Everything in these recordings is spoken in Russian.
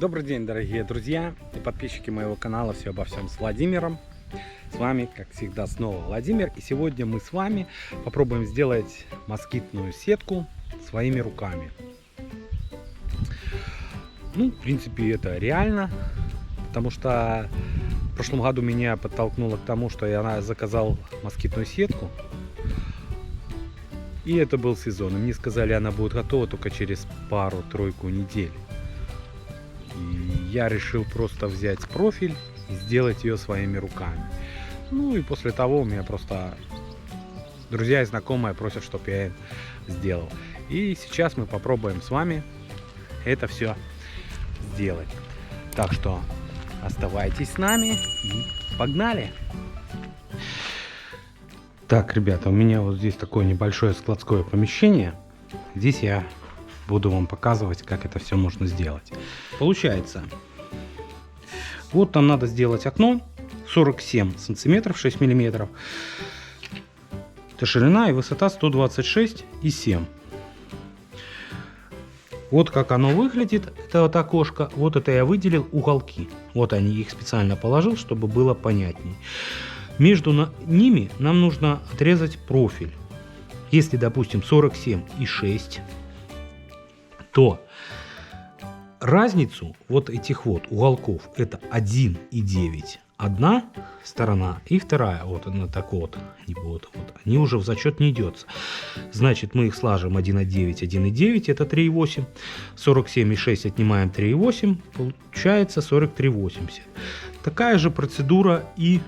Добрый день, дорогие друзья и подписчики моего канала «Все обо всем» с Владимиром. С вами, как всегда, снова Владимир. И сегодня мы с вами попробуем сделать москитную сетку своими руками. Ну, в принципе, это реально, потому что в прошлом году меня подтолкнуло к тому, что я заказал москитную сетку. И это был сезон. И мне сказали, она будет готова только через пару-тройку недель. И я решил просто взять профиль и сделать ее своими руками. Ну и после того у меня просто друзья и знакомые просят, чтобы я им сделал. И сейчас мы попробуем с вами это все сделать. Так что оставайтесь с нами и погнали! Так, ребята, у меня вот здесь такое небольшое складское помещение. Здесь я буду вам показывать, как это все можно сделать. Получается, вот там надо сделать окно 47 сантиметров, 6 миллиметров. Это ширина и высота 126,7. Вот как оно выглядит, это вот окошко. Вот это я выделил уголки. Вот они, их специально положил, чтобы было понятней. Между ними нам нужно отрезать профиль. Если, допустим, 47,6, то разницу вот этих вот уголков это 1,9 одна сторона и вторая. Вот она так вот, вот, они уже в зачет не идется. Значит, мы их слажем 1,9, 1,9, это 3,8. 47,6 отнимаем 3,8, получается 43,80. Такая же процедура и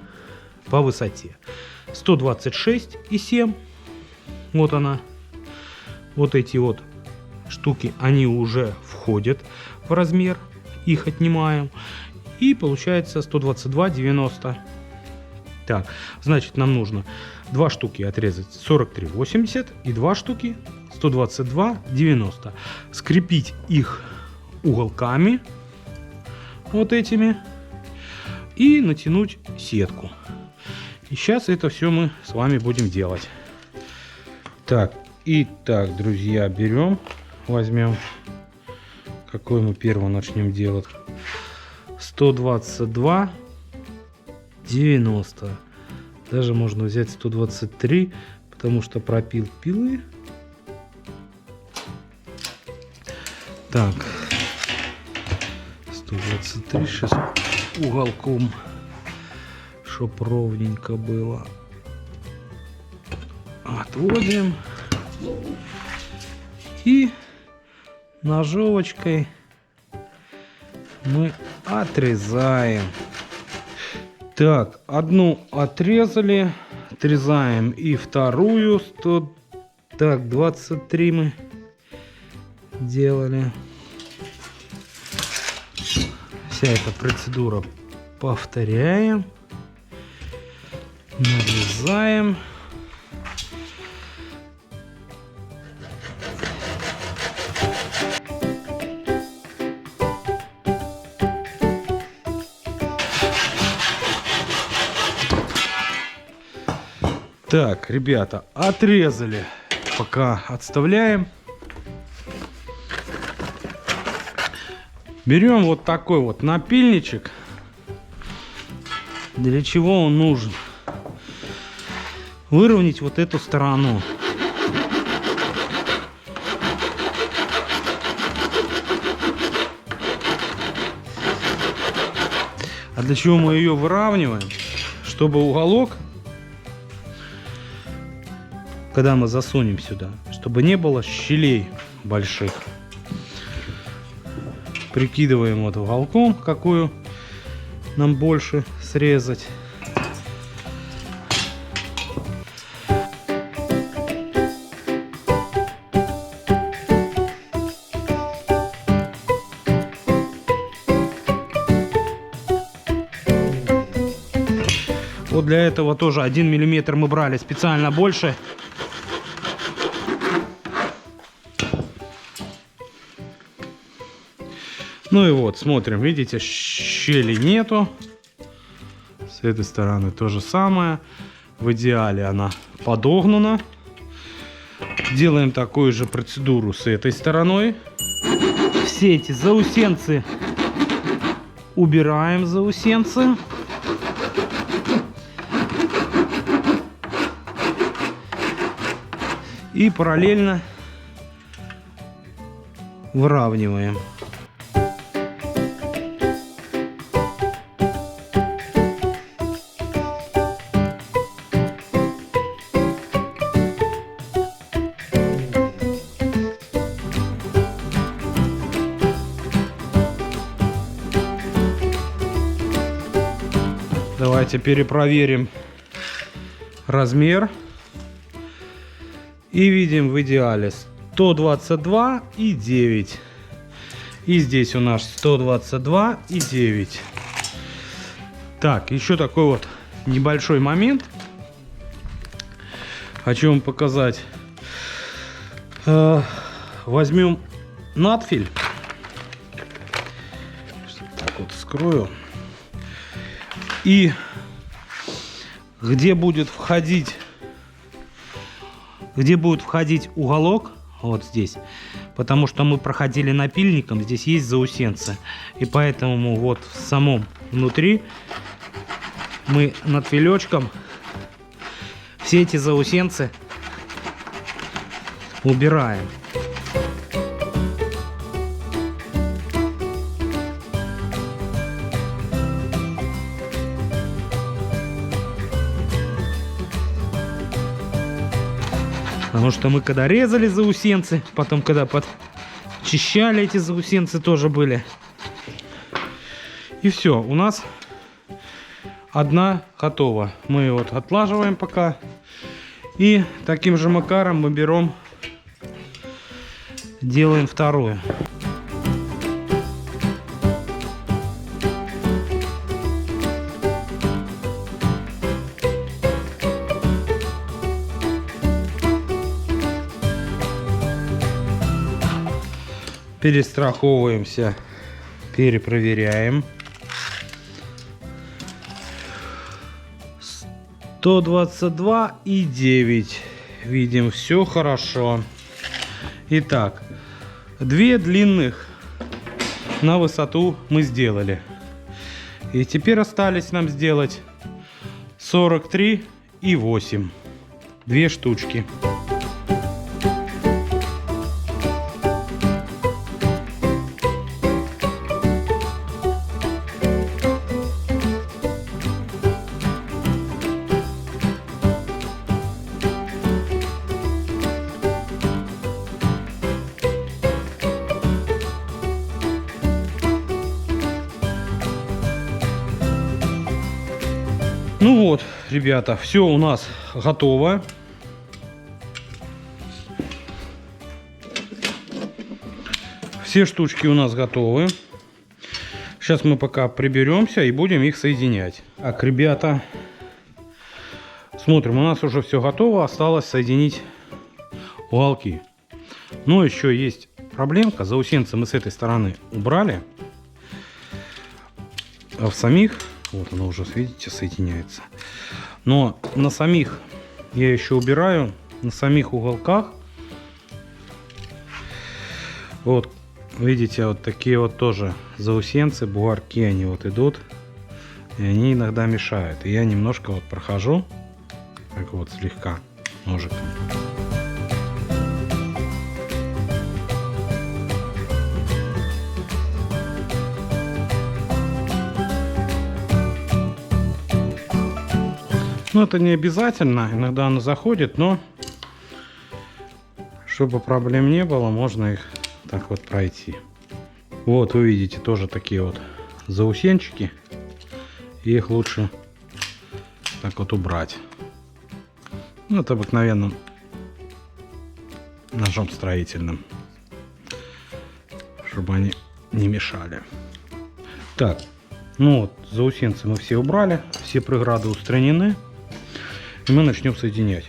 по высоте. 126,7. Вот она. Вот эти вот штуки, они уже входят в размер. Их отнимаем. И получается 122,90. Так, значит, нам нужно 2 штуки отрезать 43,80 и 2 штуки 122,90. Скрепить их уголками вот этими и натянуть сетку. И сейчас это все мы с вами будем делать. Так, итак, друзья, возьмем, какой мы первый начнем делать. 122,90. Даже можно взять 123, потому что пропил пилы. Так, 123 сейчас уголком, чтоб ровненько было. Отводим и ножовочкой мы отрезаем. Так, одну отрезали, отрезаем и вторую. Так, 23 мы делали. Вся эта процедура повторяем, нарезаем. Так, ребята, отрезали, пока отставляем. Берем вот такой вот напильничек. Для чего он нужен? Выровнять вот эту сторону. А для чего мы ее выравниваем? Чтобы уголок, когда мы засунем сюда, чтобы не было щелей больших. Прикидываем вот уголком, какую нам больше срезать. Вот для этого тоже 1 миллиметр мы брали специально больше. Ну и вот, смотрим, видите, щели нету. С этой стороны то же самое. В идеале она подогнана. Делаем такую же процедуру с этой стороной. Все эти заусенцы убираем заусенцы. И параллельно выравниваем. Давайте перепроверим размер. И видим в идеале 122,9. И здесь у нас 122,9. Так, еще такой вот небольшой момент. Хочу вам показать. Возьмем надфиль. Так вот скрою. И где будет входить уголок, вот здесь, потому что мы проходили напильником, здесь есть заусенцы, и поэтому вот в самом внутри мы надфилечком все эти заусенцы убираем. Потому что мы когда резали заусенцы, потом когда подчищали эти заусенцы тоже были. И все, у нас одна готова. Мы вот отлаживаем пока. И таким же макаром мы берем, делаем вторую. Перестраховываемся, перепроверяем. 122,9. Видим, все хорошо. Итак, 2 длинных на высоту мы сделали. И теперь остались нам сделать 43,8. 2 штучки. Ну вот, ребята, все у нас готово. Все штучки у нас готовы. Сейчас мы пока приберемся и будем их соединять. Так, ребята, смотрим, у нас уже все готово. Осталось соединить уголки. Но еще есть проблемка. Заусенцы мы с этой стороны убрали. А в самих... Вот оно уже, видите, соединяется. Но на самих я еще убираю. На самих уголках. Вот, видите, вот такие вот тоже заусенцы, бугорки, они вот идут. И они иногда мешают. И я немножко вот прохожу. Так вот, слегка ножиком. Ну, это не обязательно, иногда оно заходит, но чтобы проблем не было, можно их так вот пройти. Вот вы видите тоже такие вот заусенчики, и их лучше так вот убрать. Ну, это обыкновенным ножом строительным, чтобы они не мешали. Так, ну вот заусенцы мы все убрали, все преграды устранены. И мы начнем соединять.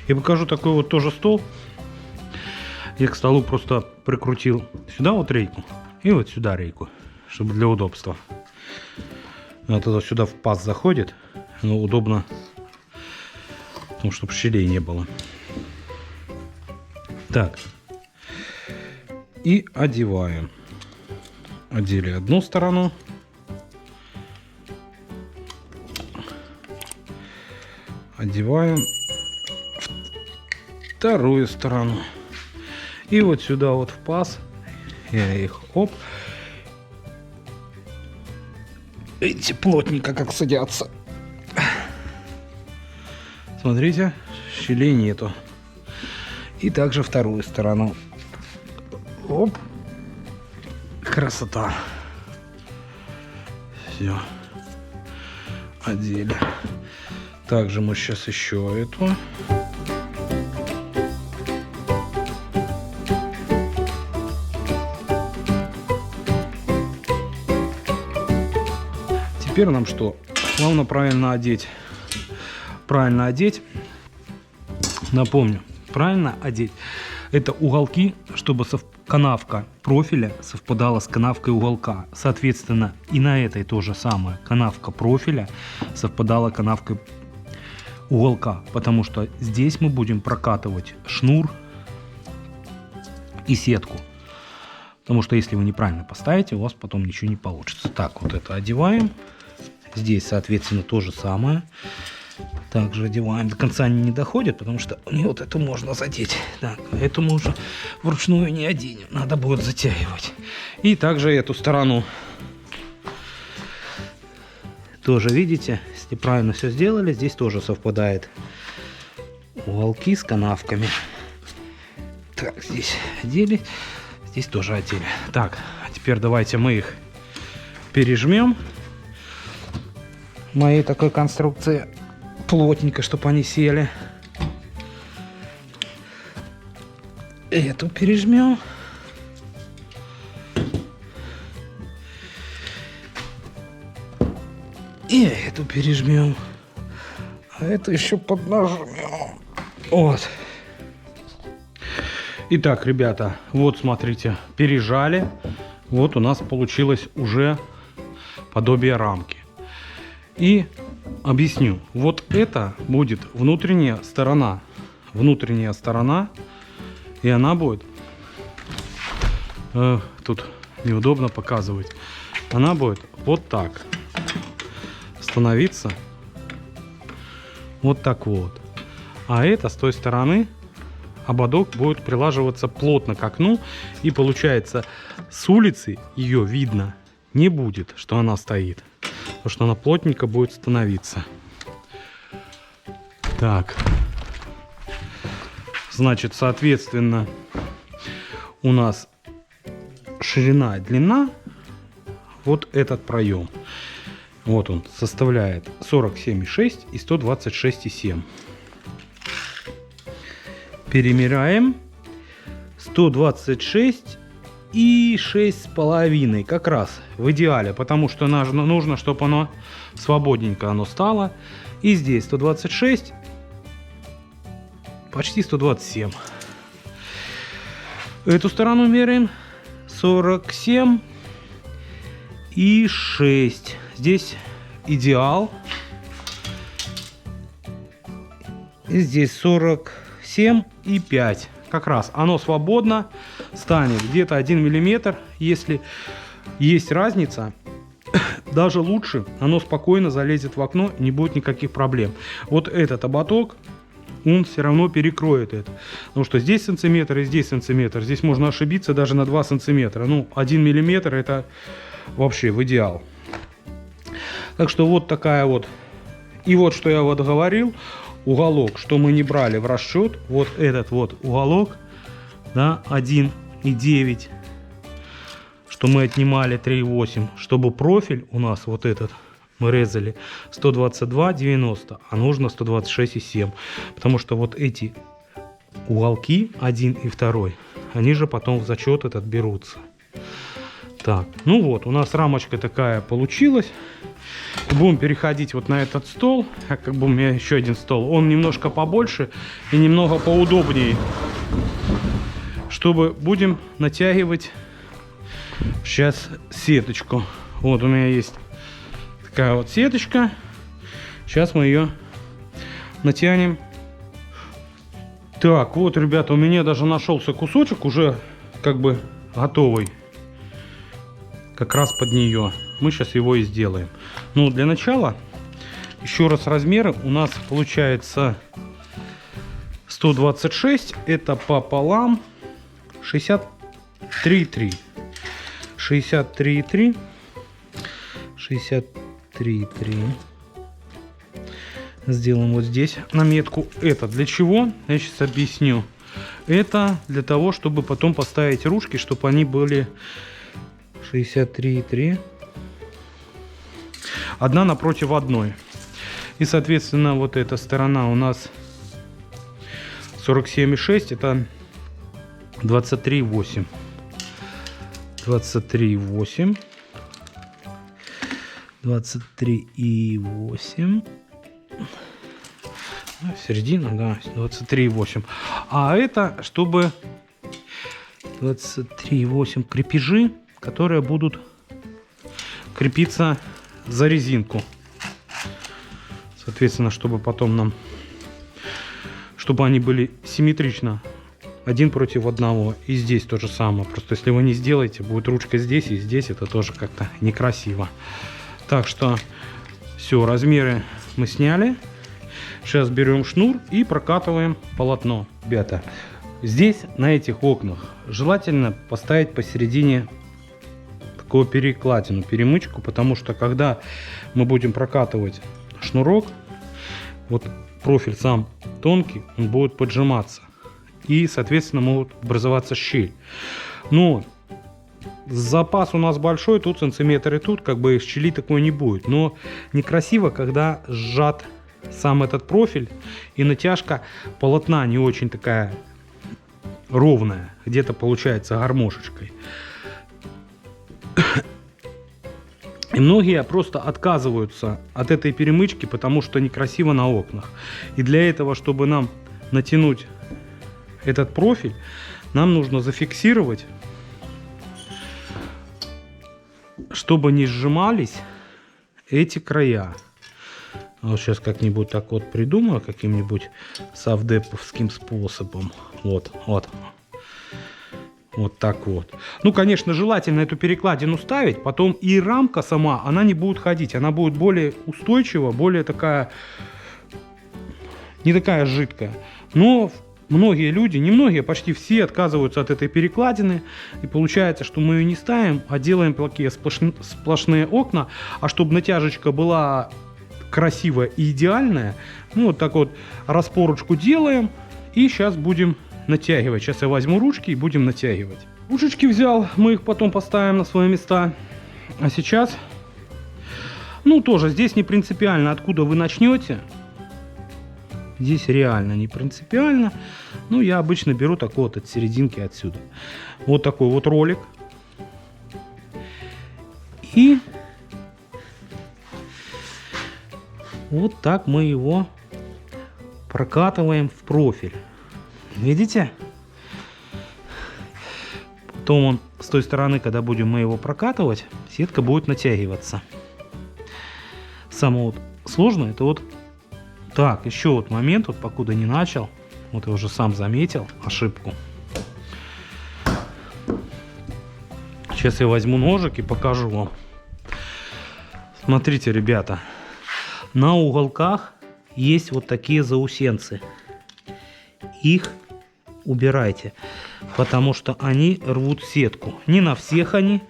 Я покажу такой вот тоже стол. Я к столу просто прикрутил сюда вот рейку и вот сюда рейку, чтобы для удобства. Вот это сюда в паз заходит, но удобно, ну, чтобы щелей не было. Так, и одеваем. Одели одну сторону, одеваем вторую сторону. И вот сюда вот в паз я их оп. Видите, плотненько как садятся. Смотрите, щелей нету. И также вторую сторону. Оп. Красота. Все. Одели. Также мы сейчас еще эту. Теперь нам что? Главное правильно одеть. Правильно одеть. Напомню, правильно одеть. Это уголки, чтобы канавка профиля совпадала с канавкой уголка. Соответственно, и на этой то же самое. Канавка профиля совпадала канавкой уголка. Потому что здесь мы будем прокатывать шнур и сетку. Потому что если вы неправильно поставите, у вас потом ничего не получится. Так, вот это одеваем. Здесь, соответственно, то же самое. Также одеваем. До конца они не доходят, потому что вот эту можно задеть. Так, эту мы уже вручную не оденем. Надо будет затягивать. И также эту сторону. Тоже, видите, если правильно все сделали, здесь тоже совпадает уголки с канавками. Так, здесь одели. Здесь тоже одели. Так, а теперь давайте мы их пережмем. Моей такой конструкции плотненько, чтобы они сели. Эту пережмем. И эту пережмем. А эту еще поднажмем. Вот. Итак, ребята, вот смотрите, пережали. Вот у нас получилось уже подобие рамки. И объясню. Вот это будет внутренняя сторона. Внутренняя сторона. И она будет... тут неудобно показывать. Она будет вот так. Становиться. Вот так вот. А это с той стороны ободок будет прилаживаться плотно к окну. И получается, с улицы ее видно не будет, что она стоит. Потому что она плотненько будет становиться. Так. Значит, соответственно, у нас ширина и длина. Вот этот проем. Вот он составляет 47,6 и 126,7. Перемеряем. 126 и 6,5 как раз в идеале, потому что нужно, чтобы оно свободненько стало. И здесь 126, почти 127. Эту сторону меряем 47 и 6. Здесь идеал. И здесь 47 и 5. Как раз оно свободно станет где-то 1 миллиметр. Если есть разница, даже лучше, оно спокойно залезет в окно, не будет никаких проблем. Вот этот ободок, он все равно перекроет это. Потому что здесь сантиметр и здесь сантиметр. Здесь можно ошибиться даже на 2 сантиметра. Ну, 1 миллиметр это вообще в идеал. Так что вот такая вот. И вот что я вот говорил. Уголок, что мы не брали в расчет, вот этот вот уголок, да, 1,9, что мы отнимали 3,8, чтобы профиль у нас вот этот мы резали 122,90, а нужно 126,7, потому что вот эти уголки 1 и 2, они же потом в зачет этот берутся. Так, ну вот, у нас рамочка такая получилась. Будем переходить вот на этот стол. Как бы у меня еще один стол. Он немножко побольше и немного поудобнее. Чтобы будем натягивать сейчас сеточку. Вот у меня есть такая вот сеточка. Сейчас мы ее натянем. Так, вот, ребята, у меня даже нашелся кусочек уже как бы готовый. Как раз под нее. Мы сейчас его и сделаем. Ну, для начала Еще раз размеры. У нас получается 126. Это пополам 63,3. 63,3. 63,3. Сделаем вот здесь наметку. Это для чего? Я сейчас объясню. Это для того, чтобы потом поставить ручки, чтобы они были 63,3. Одна напротив одной. И, соответственно, вот эта сторона у нас 47,6. Это 23,8. 23,8. 23,8. Середина, да, 23,8. А это, чтобы 23,8 крепежи, которые будут крепиться за резинку. Соответственно, чтобы потом нам, чтобы они были симметрично один против одного. И здесь то же самое. Просто если вы не сделаете, будет ручка здесь и здесь, это тоже как-то некрасиво. Так что все, размеры мы сняли. Сейчас берем шнур и прокатываем полотно. Ребята, здесь на этих окнах желательно поставить посередине такую перекладину, перемычку, потому что когда мы будем прокатывать шнурок, вот профиль сам тонкий, он будет поджиматься. И, соответственно, могут образоваться щель. Но запас у нас большой, тут сантиметр и тут, как бы щели такой не будет. Но некрасиво, когда сжат сам этот профиль и натяжка полотна не очень такая ровная, где-то получается гармошечкой. И многие просто отказываются от этой перемычки, потому что некрасиво на окнах. И для этого, чтобы нам натянуть этот профиль, нам нужно зафиксировать, чтобы не сжимались эти края. Вот сейчас как-нибудь так вот придумаю, каким-нибудь совдеповским способом. Вот, вот. Вот так вот. Ну, конечно, желательно эту перекладину ставить, потом и рамка сама, она не будет ходить. Она будет более устойчива, более такая, не такая жидкая. Но многие люди, не многие, почти все отказываются от этой перекладины. И получается, что мы ее не ставим, а делаем такие сплошные окна. А чтобы натяжечка была красивая и идеальная, ну, вот так вот распорочку делаем. И сейчас будем натягивать. Сейчас я возьму ручки и будем натягивать. Ручечки взял, мы их потом поставим на свои места. А сейчас, ну, тоже здесь не принципиально, откуда вы начнете. Здесь реально не принципиально. Ну, я обычно беру такой вот от серединки отсюда. Вот такой вот ролик. И вот так мы его прокатываем в профиль. Видите? Потом он с той стороны, когда будем мы его прокатывать, сетка будет натягиваться. Самое вот сложное, это вот так, еще вот момент, вот покуда не начал, вот я уже сам заметил ошибку. Сейчас я возьму ножик и покажу вам. Смотрите, ребята, на уголках есть вот такие заусенцы. Их убирайте, потому что они рвут сетку. Не на всех они,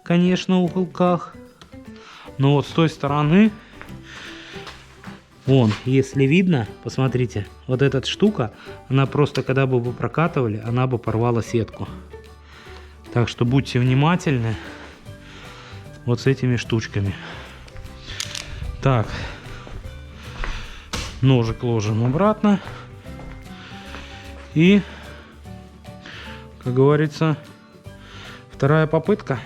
конечно, уголках, но вот с той стороны, вон, если видно, посмотрите, вот эта штука, она просто, когда бы вы прокатывали, она бы порвала сетку. Так что будьте внимательны вот с этими штучками. Так, ножик ложим обратно. И, как говорится, вторая попытка.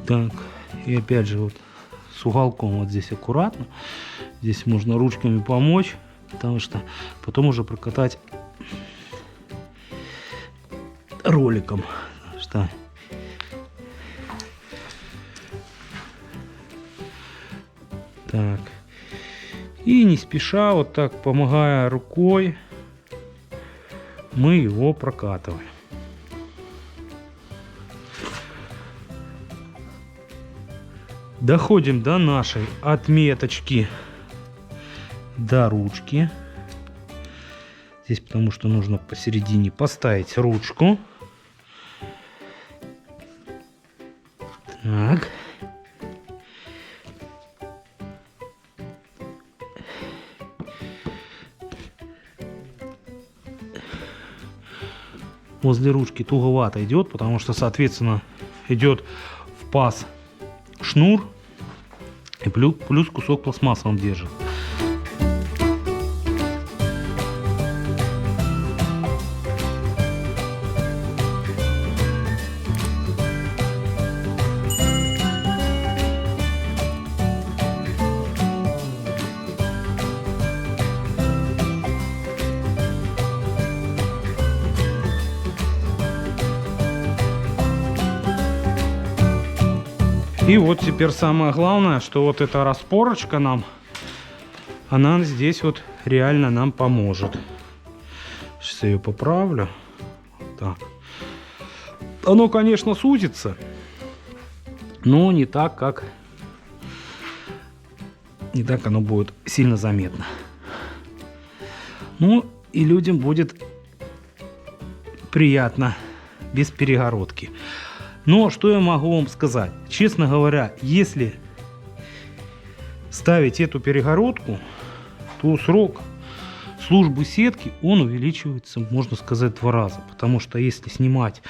Так, и опять же вот с уголком вот здесь аккуратно. Здесь можно ручками помочь, потому что потом уже прокатать роликом. Что так. И не спеша, вот так, помогая рукой, мы его прокатываем. Доходим до нашей отметочки, до ручки. Здесь потому что нужно посередине поставить ручку. Так. Возле ручки туговато идет, потому что, соответственно, идет в паз шнур и плюс кусок пластмассы он держит. И вот теперь самое главное, что вот эта распорочка нам, она здесь вот реально нам поможет. Сейчас я ее поправлю. Так. Оно, конечно, сузится, но не так, как... Не так оно будет сильно заметно. Ну, и людям будет приятно, без перегородки. Но что я могу вам сказать? Честно говоря, если ставить эту перегородку, то срок службы сетки, он увеличивается, можно сказать, в 2 раза. Потому что если снимать,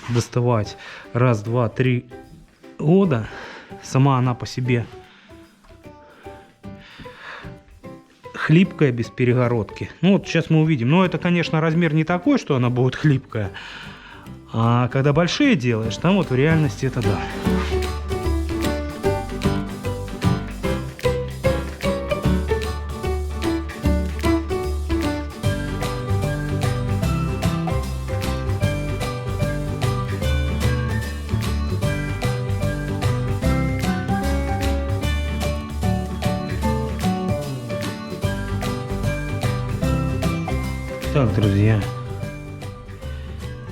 доставать раз, два, 3 года, сама она по себе хлипкая без перегородки. Ну вот сейчас мы увидим. Но это, конечно, размер не такой, что она будет хлипкая. А когда большие делаешь, там вот в реальности это да. Так, друзья,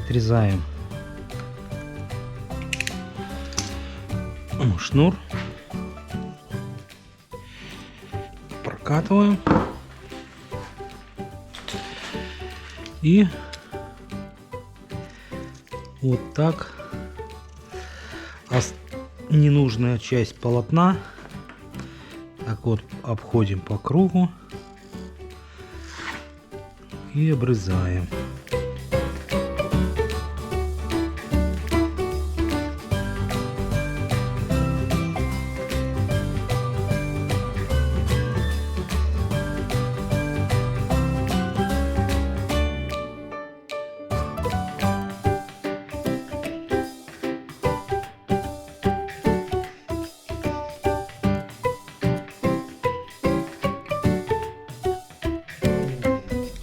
отрезаем шнур, прокатываем и вот так ненужная часть полотна так вот обходим по кругу и обрезаем.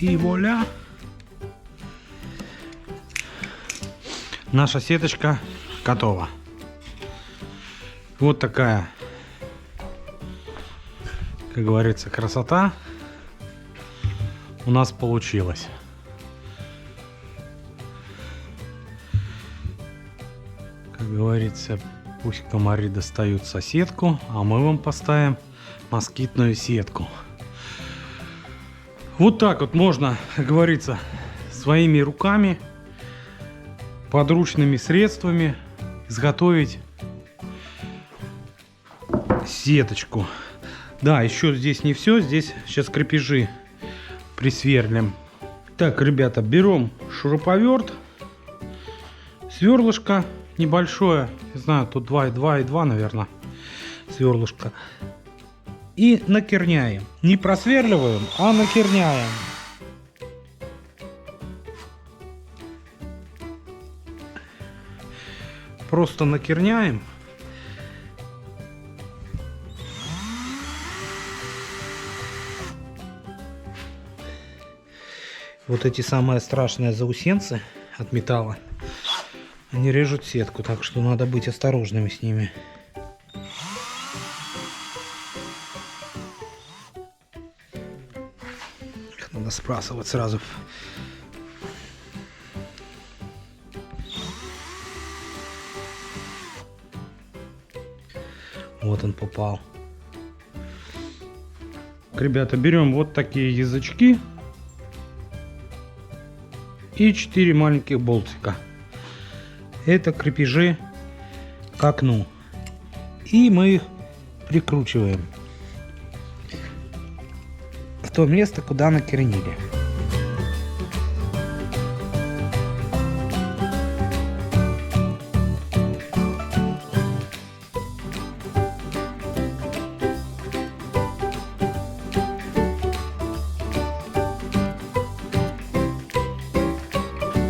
И вуаля! Наша сеточка готова. Вот такая, как говорится, красота у нас получилась. Как говорится, пусть комары достают соседку, а мы вам поставим москитную сетку. Вот так вот можно, как говорится, своими руками, подручными средствами изготовить сеточку. Да, еще здесь не все, здесь сейчас крепежи присверлим. Так, ребята, берем шуруповерт, сверлышко небольшое, не знаю, тут 2,2, наверное, сверлышко. И накерняем. Не просверливаем, а накерняем. Просто накерняем. Вот эти самые страшные заусенцы от металла, они режут сетку, так что надо быть осторожными с ними. Надо сбрасывать сразу. Вот он попал. Ребята, берем вот такие язычки и 4 маленьких болтика. Это крепежи к окну. И мы их прикручиваем в то место, куда накернили.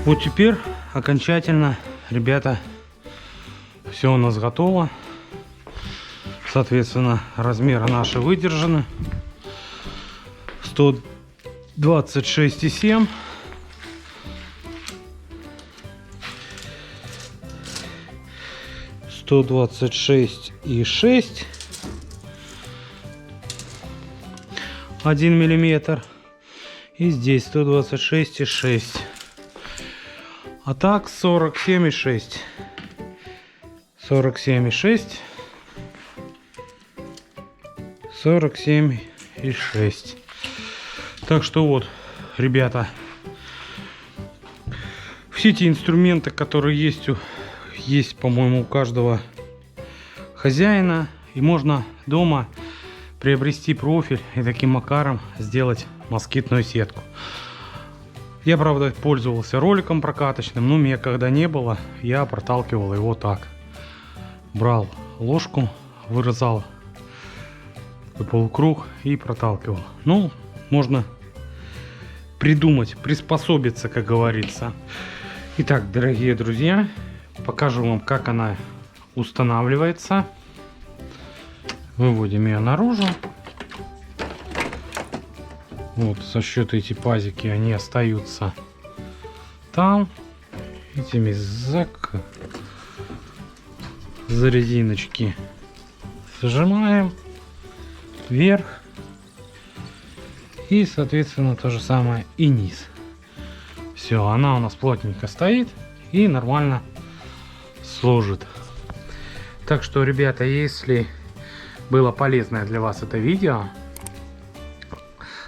Вот теперь окончательно, ребята, все у нас готово. Соответственно, размеры наши выдержаны. 126,7. — 126,6. 1 миллиметр. И здесь 126,6. А так 47,6. 47,6. 47,6. Так что вот, ребята, все эти инструменты, которые есть, по-моему, у каждого хозяина, и можно дома приобрести профиль и таким макаром сделать москитную сетку. Я, правда, пользовался роликом прокаточным, но меня когда не было, я проталкивал его так. Брал ложку, вырезал полукруг и проталкивал. Ну, можно придумать, приспособиться, как говорится. Итак, дорогие друзья, покажу вам, как она устанавливается. Выводим ее наружу. Вот, за счет эти пазики, они остаются там. Этими за резиночки зажимаем вверх. И, соответственно, то же самое и низ. Все, она у нас плотненько стоит и нормально служит. Так что, ребята, если было полезное для вас это видео,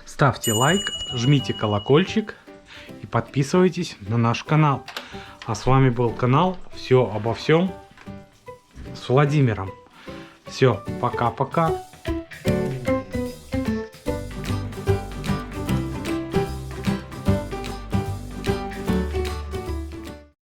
ставьте лайк, жмите колокольчик и подписывайтесь на наш канал. А с вами был канал «Все обо всем» с Владимиром. Все, пока-пока.